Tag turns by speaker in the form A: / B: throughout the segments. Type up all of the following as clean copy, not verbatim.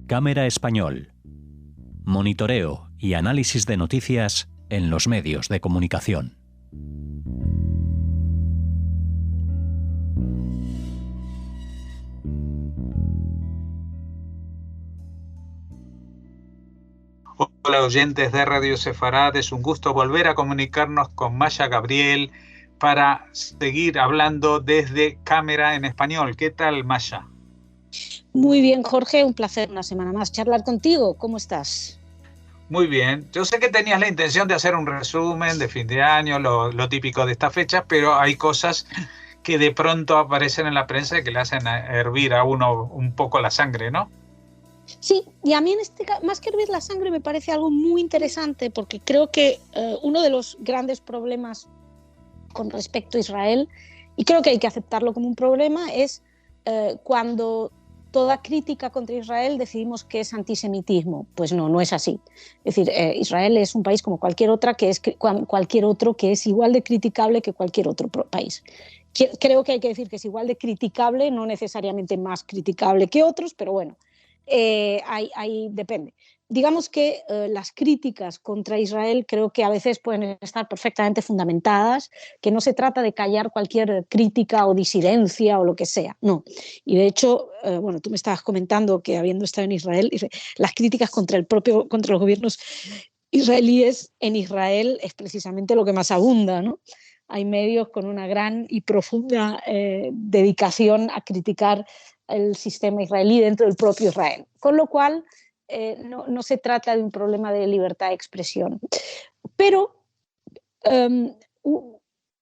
A: Cámara Español. Monitoreo y análisis de noticias en los medios de comunicación.
B: Hola oyentes de Radio Sefarad, es un gusto volver a comunicarnos con Maya Gabriel para seguir hablando desde Cámara en Español. ¿Qué tal, Maya?
C: Muy bien, Jorge, un placer una semana más charlar contigo. ¿Cómo estás?
B: Muy bien. Yo sé que tenías la intención de hacer un resumen de fin de año, lo típico de esta fecha, pero hay cosas que de pronto aparecen en la prensa y que le hacen hervir a uno un poco la sangre, ¿no?
C: Sí, y a mí en este caso, más que hervir la sangre, me parece algo muy interesante porque creo que uno de los grandes problemas con respecto a Israel, y creo que hay que aceptarlo como un problema, es cuando toda crítica contra Israel decidimos que es antisemitismo. Pues no, no es así. Es decir, Israel es un país como cualquier otro que es igual de criticable que cualquier otro país. Creo que hay que decir que es igual de criticable, no necesariamente más criticable que otros, pero bueno, ahí depende. Digamos que las críticas contra Israel creo que a veces pueden estar perfectamente fundamentadas, que no se trata de callar cualquier crítica o disidencia o lo que sea, no. Y de hecho, bueno, tú me estabas comentando que habiendo estado en Israel, las críticas contra los gobiernos israelíes en Israel es precisamente lo que más abunda, ¿no? Hay medios con una gran y profunda dedicación a criticar el sistema israelí dentro del propio Israel. Con lo cual, no se trata de un problema de libertad de expresión. Pero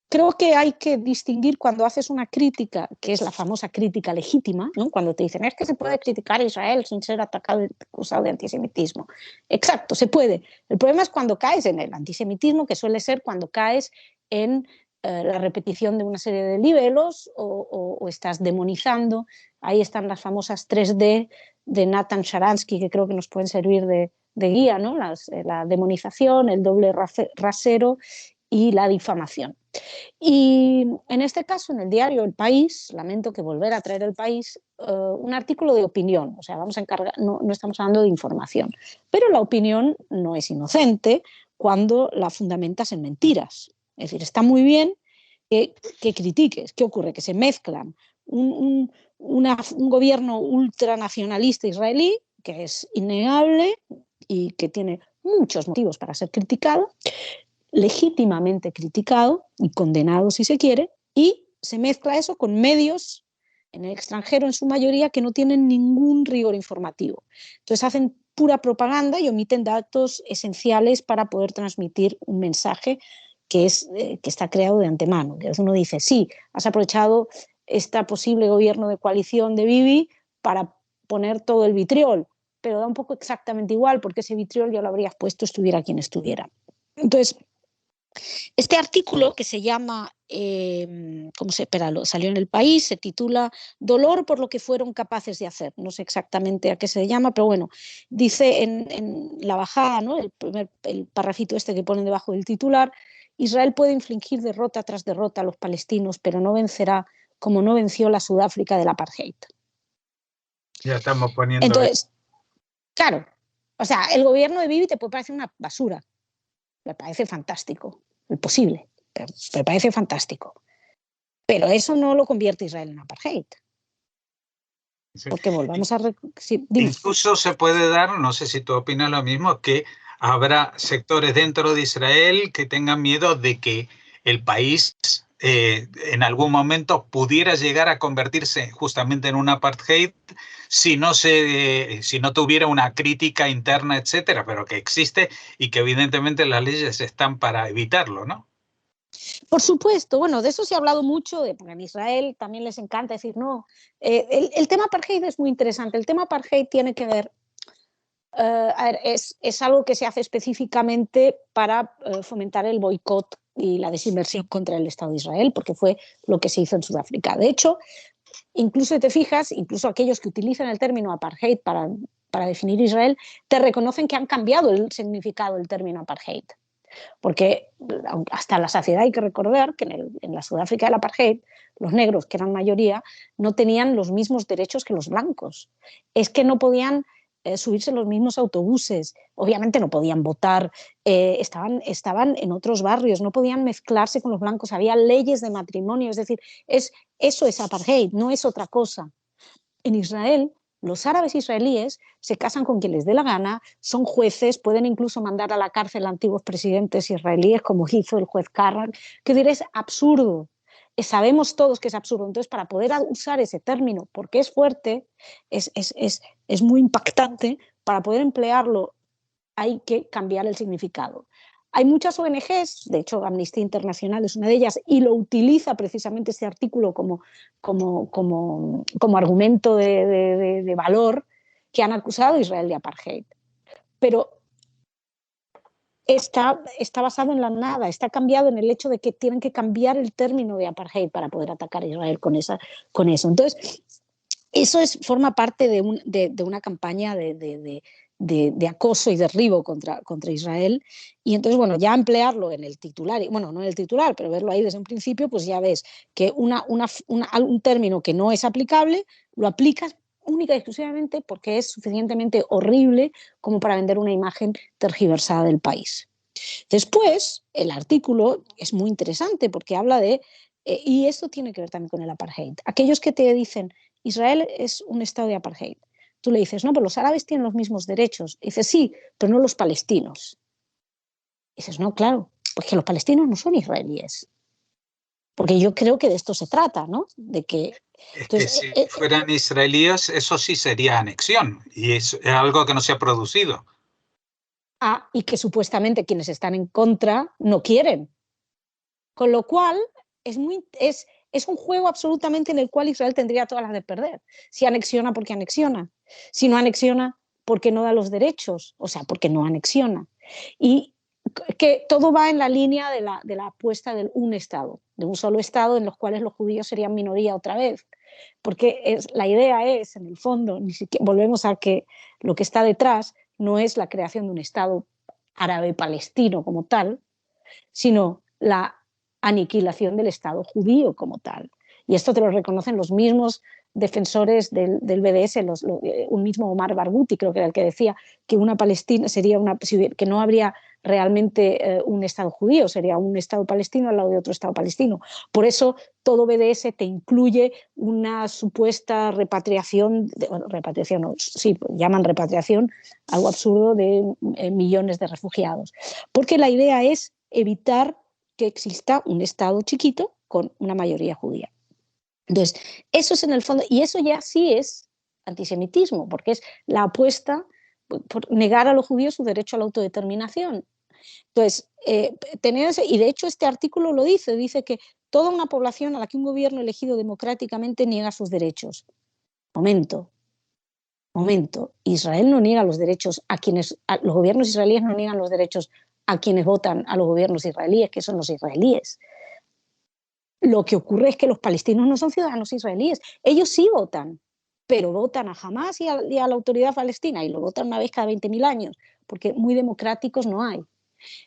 C: creo que hay que distinguir cuando haces una crítica, que es la famosa crítica legítima, ¿no? Cuando te dicen, es que se puede criticar a Israel sin ser acusado de antisemitismo. Exacto, se puede. El problema es cuando caes en el antisemitismo, que suele ser cuando caes en la repetición de una serie de libelos o estás demonizando. Ahí están las famosas 3D de Nathan Sharansky, que creo que nos pueden servir de guía, ¿no? La demonización, el doble rasero y la difamación. Y en este caso, en el diario El País, lamento que volver a traer El País, un artículo de opinión, o sea, vamos a encargar, no estamos hablando de información, pero la opinión no es inocente cuando la fundamentas en mentiras. Es decir, está muy bien que critiques. ¿Qué ocurre? Que se mezclan un gobierno ultranacionalista israelí, que es innegable y que tiene muchos motivos para ser criticado, legítimamente criticado y condenado si se quiere, y se mezcla eso con medios en el extranjero en su mayoría que no tienen ningún rigor informativo. Entonces hacen pura propaganda y omiten datos esenciales para poder transmitir un mensaje que está creado de antemano. Entonces uno dice, sí, has aprovechado este posible gobierno de coalición de Bibi para poner todo el vitriol, pero da un poco exactamente igual porque ese vitriol ya lo habrías puesto estuviera quien estuviera. Entonces, este artículo que se llama, salió en El País, se titula Dolor por lo que fueron capaces de hacer. No sé exactamente a qué se llama, pero bueno, dice en la bajada, ¿no? el parrafito este que ponen debajo del titular, Israel puede infligir derrota tras derrota a los palestinos, pero no vencerá como no venció la Sudáfrica del apartheid.
B: Ya estamos poniendo...
C: Entonces, claro, o sea, el gobierno de Bibi te puede parecer una basura, me parece fantástico, imposible, pero me parece fantástico. Pero eso no lo convierte a Israel en apartheid. Sí. Porque volvamos a... Sí,
B: incluso se puede dar, no sé si tú opinas lo mismo, que habrá sectores dentro de Israel que tengan miedo de que el país en algún momento pudiera llegar a convertirse justamente en un apartheid si no tuviera una crítica interna, etcétera, pero que existe y que evidentemente las leyes están para evitarlo, ¿no?
C: Por supuesto, bueno, de eso se ha hablado mucho, porque en Israel también les encanta decir no. El tema apartheid es muy interesante. El tema apartheid tiene que ver, es algo que se hace específicamente para fomentar el boicot y la desinversión contra el Estado de Israel, porque fue lo que se hizo en Sudáfrica. De hecho, incluso te fijas, incluso aquellos que utilizan el término apartheid para definir Israel, te reconocen que han cambiado el significado del término apartheid. Porque hasta la saciedad hay que recordar que en la Sudáfrica del apartheid, los negros, que eran mayoría, no tenían los mismos derechos que los blancos. Es que no podían subirse en los mismos autobuses, obviamente no podían votar, estaban en otros barrios, no podían mezclarse con los blancos, había leyes de matrimonio, es decir, eso es apartheid, no es otra cosa. En Israel, los árabes israelíes se casan con quien les dé la gana, son jueces, pueden incluso mandar a la cárcel a antiguos presidentes israelíes, como hizo el juez Karran, que diré es absurdo. Sabemos todos que es absurdo. Entonces, para poder usar ese término, porque es fuerte, es muy impactante, para poder emplearlo hay que cambiar el significado. Hay muchas ONGs, de hecho Amnistía Internacional es una de ellas, y lo utiliza precisamente este artículo como argumento de valor, que han acusado a Israel de apartheid. Pero está basado en la nada, está cambiado en el hecho de que tienen que cambiar el término de apartheid para poder atacar a Israel con eso. Entonces, eso forma parte de una campaña de acoso y derribo contra Israel. Y entonces, bueno, ya emplearlo en el titular, bueno, no en el titular, pero verlo ahí desde un principio, pues ya ves que un término que no es aplicable, lo aplicas única y exclusivamente porque es suficientemente horrible como para vender una imagen tergiversada del país. Después, el artículo es muy interesante porque habla y esto tiene que ver también con el apartheid. Aquellos que te dicen, Israel es un estado de apartheid, tú le dices, no, pero los árabes tienen los mismos derechos. Y dices, sí, pero no los palestinos. Y dices, no, claro, pues que los palestinos no son israelíes. Porque yo creo que de esto se trata, ¿no? De que...
B: Entonces, que si fueran israelíes, eso sí sería anexión, y es algo que no se ha producido.
C: Y que supuestamente quienes están en contra no quieren. Con lo cual, es un juego absolutamente en el cual Israel tendría todas las de perder. Si anexiona, porque anexiona. Si no anexiona, porque no da los derechos. O sea, porque no anexiona. Y que todo va en la línea de la apuesta de un Estado, de un solo Estado en los cuales los judíos serían minoría otra vez. Porque la idea es, en el fondo, ni siquiera, volvemos a que lo que está detrás no es la creación de un Estado árabe-palestino como tal, sino la aniquilación del Estado judío como tal. Y esto te lo reconocen los mismos defensores del BDS, un mismo Omar Barghouti, creo que era el que decía que una Palestina sería que no habría realmente un Estado judío, sería un Estado palestino al lado de otro Estado palestino. Por eso todo BDS te incluye una supuesta repatriación, llaman repatriación, algo absurdo, de millones de refugiados. Porque la idea es evitar que exista un Estado chiquito con una mayoría judía. Entonces, eso es en el fondo, y eso ya sí es antisemitismo, porque es la apuesta por negar a los judíos su derecho a la autodeterminación. Entonces, y de hecho este artículo lo dice que toda una población a la que un gobierno elegido democráticamente niega sus derechos. Momento. Israel no niega los derechos los gobiernos israelíes no niegan los derechos a quienes votan a los gobiernos israelíes, que son los israelíes. Lo que ocurre es que los palestinos no son ciudadanos israelíes. Ellos sí votan, pero votan a Hamás y a la autoridad palestina, y lo votan una vez cada 20.000 años, porque muy democráticos no hay.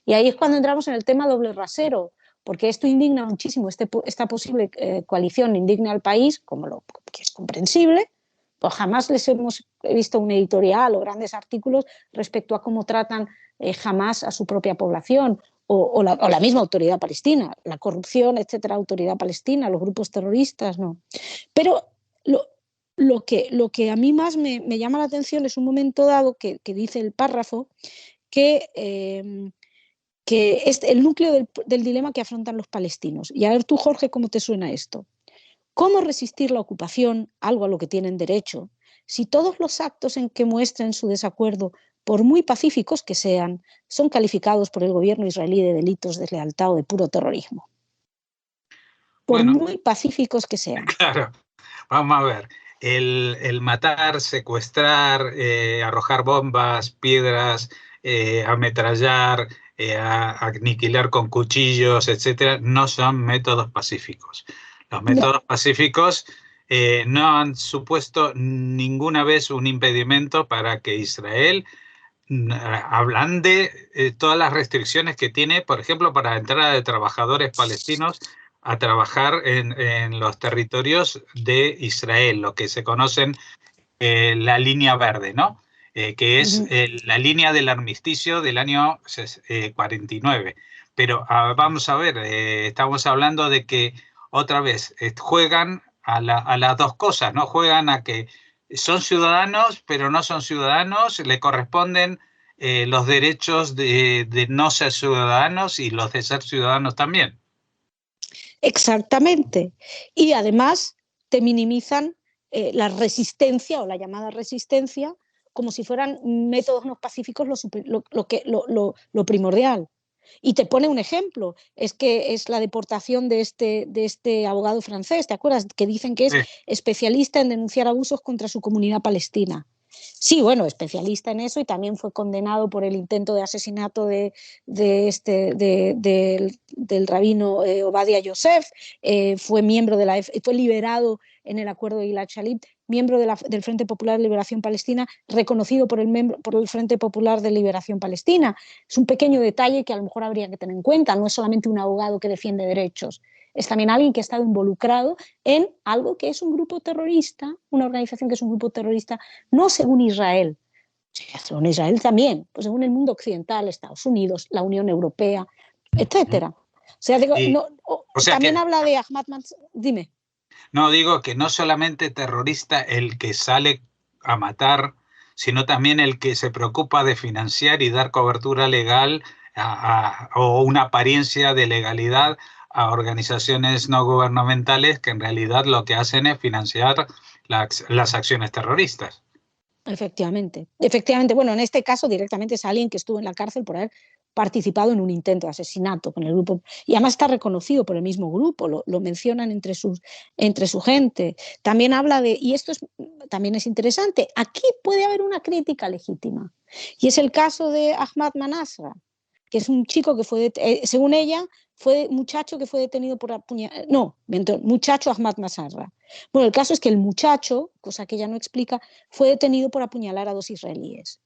C: Y ahí es cuando entramos en el tema doble rasero, porque esto indigna muchísimo, esta posible coalición indigna al país, que es comprensible. Pues jamás les hemos visto un editorial o grandes artículos respecto a cómo tratan Hamás a su propia población, o la misma autoridad palestina, la corrupción, etcétera, autoridad palestina, los grupos terroristas, no. Pero lo que a mí más me llama la atención es un momento dado que dice el párrafo que es el núcleo del dilema que afrontan los palestinos. Y a ver tú, Jorge, ¿cómo te suena esto? ¿Cómo resistir la ocupación, algo a lo que tienen derecho, si todos los actos en que muestren su desacuerdo, por muy pacíficos que sean, son calificados por el gobierno israelí de delitos de deslealtad o de puro terrorismo? Por muy pacíficos que sean.
B: Claro, vamos a ver. El matar, secuestrar, arrojar bombas, piedras, ametrallar, aniquilar con cuchillos, etcétera, no son métodos pacíficos. Los métodos pacíficos no han supuesto ninguna vez un impedimento para que Israel hablan de todas las restricciones que tiene, por ejemplo, para entrada de trabajadores palestinos a trabajar en los territorios de Israel, lo que se conocen la línea verde, ¿no? Que es la línea del armisticio del año 49. Pero vamos a ver, estamos hablando de que otra vez juegan a las dos cosas, ¿no? Juegan a que son ciudadanos, pero no son ciudadanos, le corresponden los derechos de no ser ciudadanos y los de ser ciudadanos también.
C: Exactamente. Y además te minimizan la resistencia o la llamada resistencia como si fueran métodos no pacíficos lo primordial. Y te pone un ejemplo, es que es la deportación de este abogado francés, ¿te acuerdas? Que dicen que es especialista en denunciar abusos contra su comunidad palestina. Sí, bueno, especialista en eso y también fue condenado por el intento de asesinato del rabino Obadia Yosef, fue miembro fue liberado en el acuerdo de Gilad Shalit, miembro del Frente Popular de Liberación Palestina, reconocido por el Frente Popular de Liberación Palestina. Es un pequeño detalle que a lo mejor habría que tener en cuenta, no es solamente un abogado que defiende derechos, es también alguien que ha estado involucrado en algo que es un grupo terrorista, una organización que es un grupo terrorista, no según Israel, según Israel también, pues según el mundo occidental, Estados Unidos, la Unión Europea, etcétera. También habla de Ahmad Mansour. Dime.
B: No, digo que no solamente terrorista el que sale a matar, sino también el que se preocupa de financiar y dar cobertura legal o una apariencia de legalidad a organizaciones no gubernamentales que en realidad lo que hacen es financiar las acciones terroristas.
C: Efectivamente. Bueno, en este caso directamente es alguien que estuvo en la cárcel por haber participado en un intento de asesinato con el grupo, y además está reconocido por el mismo grupo, lo mencionan entre su gente. También habla y esto también es interesante, aquí puede haber una crítica legítima, y es el caso de Ahmad Manasra, que es un chico que fue, según ella, fue muchacho que fue detenido por apuñalar. No, muchacho Ahmad Manasra. Bueno, el caso es que el muchacho, cosa que ella no explica, fue detenido por apuñalar a 2 israelíes.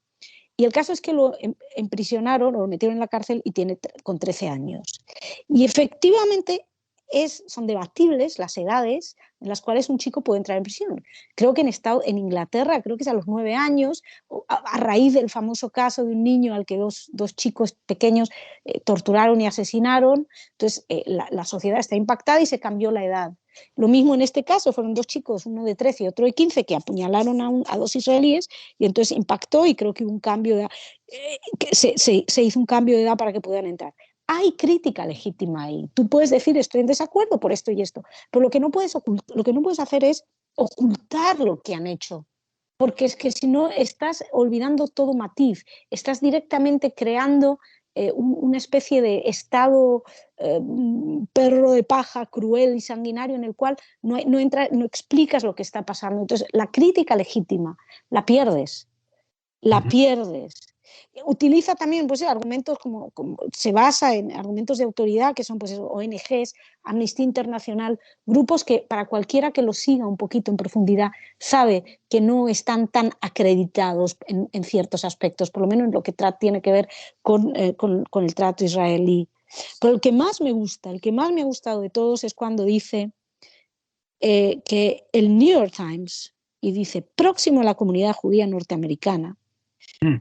C: Y el caso es que lo emprisionaron o lo metieron en la cárcel y tiene con 13 años. Y efectivamente son debatibles las edades en las cuales un chico puede entrar en prisión. Creo que en Inglaterra, creo que es a los 9 años, a raíz del famoso caso de un niño al que dos chicos pequeños torturaron y asesinaron. Entonces, la sociedad está impactada y se cambió la edad. Lo mismo en este caso, fueron 2 chicos, uno de 13 y otro de 15, que apuñalaron a 2 israelíes, y entonces impactó y creo que hubo un cambio de edad, se hizo un cambio de edad para que pudieran entrar. Hay crítica legítima ahí. Tú puedes decir estoy en desacuerdo por esto y esto, pero lo que no puedes hacer es ocultar lo que han hecho, porque es que si no estás olvidando todo matiz, estás directamente creando una especie de estado perro de paja, cruel y sanguinario, en el cual no explicas lo que está pasando. Entonces, la crítica legítima la pierdes. Utiliza también pues, argumentos como se basa en argumentos de autoridad, que son pues, ONGs, Amnistía Internacional, grupos que para cualquiera que los siga un poquito en profundidad sabe que no están tan acreditados en ciertos aspectos, por lo menos en lo que tiene que ver con el trato israelí. Pero el que más me ha gustado de todos es cuando dice que el New York Times, y dice, próximo a la comunidad judía norteamericana,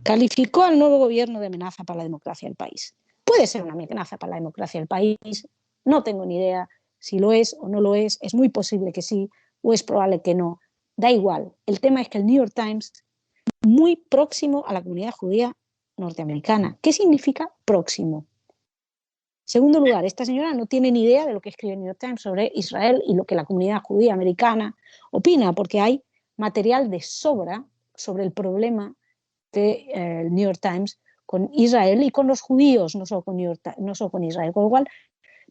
C: calificó al nuevo gobierno de amenaza para la democracia del país. Puede ser una amenaza para la democracia del país, no tengo ni idea si lo es o no lo es muy posible que sí, o es probable que no, da igual. El tema es que el New York Times, muy próximo a la comunidad judía norteamericana. ¿Qué significa próximo? Segundo lugar, esta señora no tiene ni idea de lo que escribe el New York Times sobre Israel y lo que la comunidad judía americana opina, porque hay material de sobra sobre el problema del New York Times con Israel y con los judíos, no solo con Israel. Con lo cual,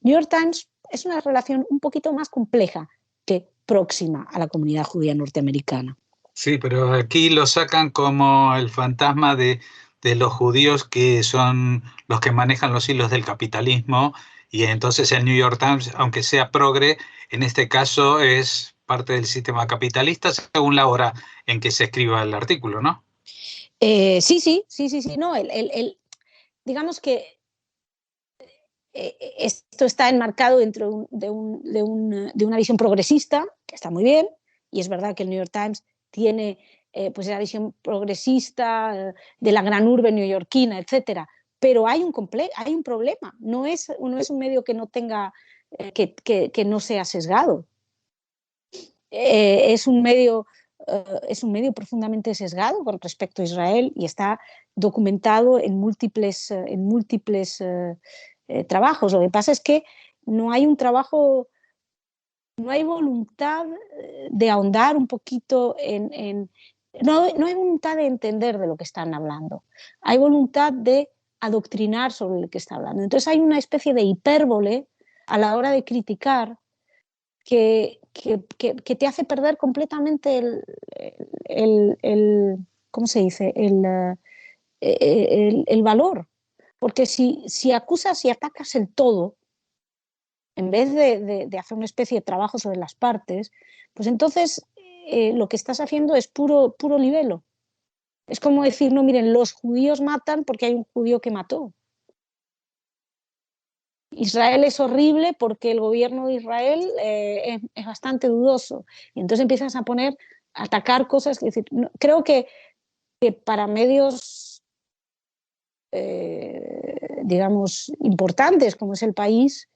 C: New York Times es una relación un poquito más compleja que próxima a la comunidad judía norteamericana.
B: Sí, pero aquí lo sacan como el fantasma de los judíos que son los que manejan los hilos del capitalismo, y entonces el New York Times, aunque sea progre, en este caso es parte del sistema capitalista según la hora en que se escriba el artículo, ¿no?
C: Sí. No, digamos que esto está enmarcado dentro de una visión progresista, que está muy bien, y es verdad que el New York Times tiene pues esa visión progresista de la gran urbe neoyorquina, etcétera. Pero hay un problema. No es un medio que no tenga, que no sea sesgado. Es un medio profundamente sesgado con respecto a Israel y está documentado en múltiples trabajos. Lo que pasa es que no hay un trabajo, no hay voluntad de ahondar un poquito no hay voluntad de entender de lo que están hablando. Hay voluntad de adoctrinar sobre lo que está hablando. Entonces hay una especie de hipérbole a la hora de criticar que te hace perder completamente ¿cómo se dice? El valor. Porque si acusas y atacas el todo, en vez de hacer una especie de trabajo sobre las partes, pues entonces lo que estás haciendo es puro libelo. Es como decir, no, miren, los judíos matan porque hay un judío que mató. Israel es horrible porque el gobierno de Israel es bastante dudoso. Y entonces empiezas a atacar cosas. Es decir, creo que para medios, digamos, importantes como es El País,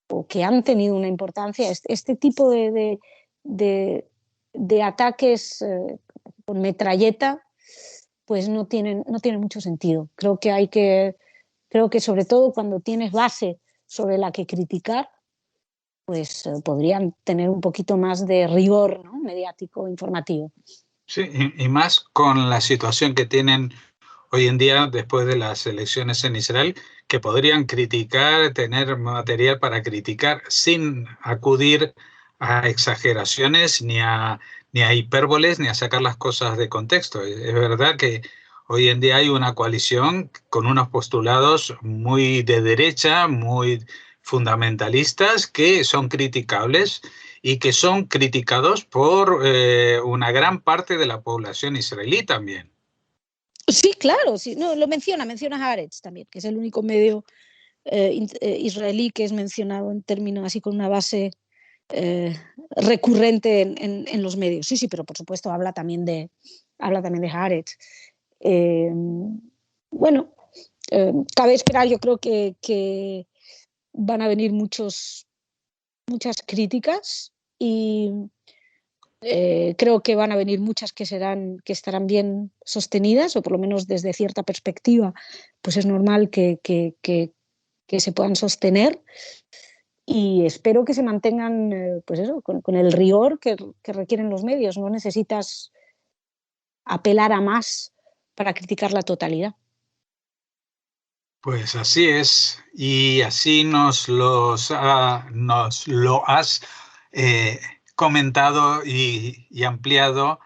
C: o que han tenido una importancia, este tipo de ataques con metralleta, pues no tienen mucho sentido. Creo que sobre todo cuando tienes base sobre la que criticar, pues podrían tener un poquito más de rigor, ¿no? Mediático, informativo.
B: Sí, y más con la situación que tienen hoy en día después de las elecciones en Israel, que podrían criticar, tener material para criticar sin acudir a exageraciones ni a hipérboles ni a sacar las cosas de contexto. Es verdad que hoy en día hay una coalición con unos postulados muy de derecha, muy fundamentalistas, que son criticables y que son criticados por una gran parte de la población israelí también.
C: Sí, claro, sí. No, menciona Haaretz también, que es el único medio israelí que es mencionado en términos así con una base recurrente en los medios. Sí, pero por supuesto habla también de Haaretz. Bueno, cabe esperar, yo creo que van a venir muchas críticas y creo que van a venir muchas que estarán bien sostenidas, o por lo menos desde cierta perspectiva, pues es normal que se puedan sostener, y espero que se mantengan pues eso, con el rigor que requieren los medios. No necesitas apelar a más para criticar la totalidad.
B: Pues así es, y así nos lo has comentado y ampliado.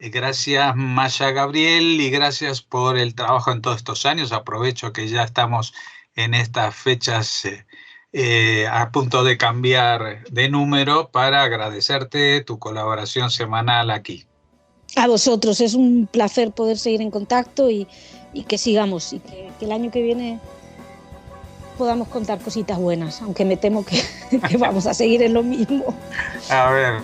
B: Gracias, Masha Gabriel, y gracias por el trabajo en todos estos años. Aprovecho que ya estamos en estas fechas a punto de cambiar de número para agradecerte tu colaboración semanal aquí.
C: A vosotros, es un placer poder seguir en contacto y que sigamos, y que el año que viene podamos contar cositas buenas, aunque me temo que vamos a seguir en lo mismo.
B: A ver,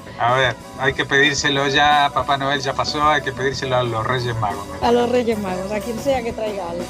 B: hay que pedírselo ya, Papá Noel ya pasó, hay que pedírselo a los Reyes Magos.
C: A los Reyes Magos, a quien sea que traiga algo.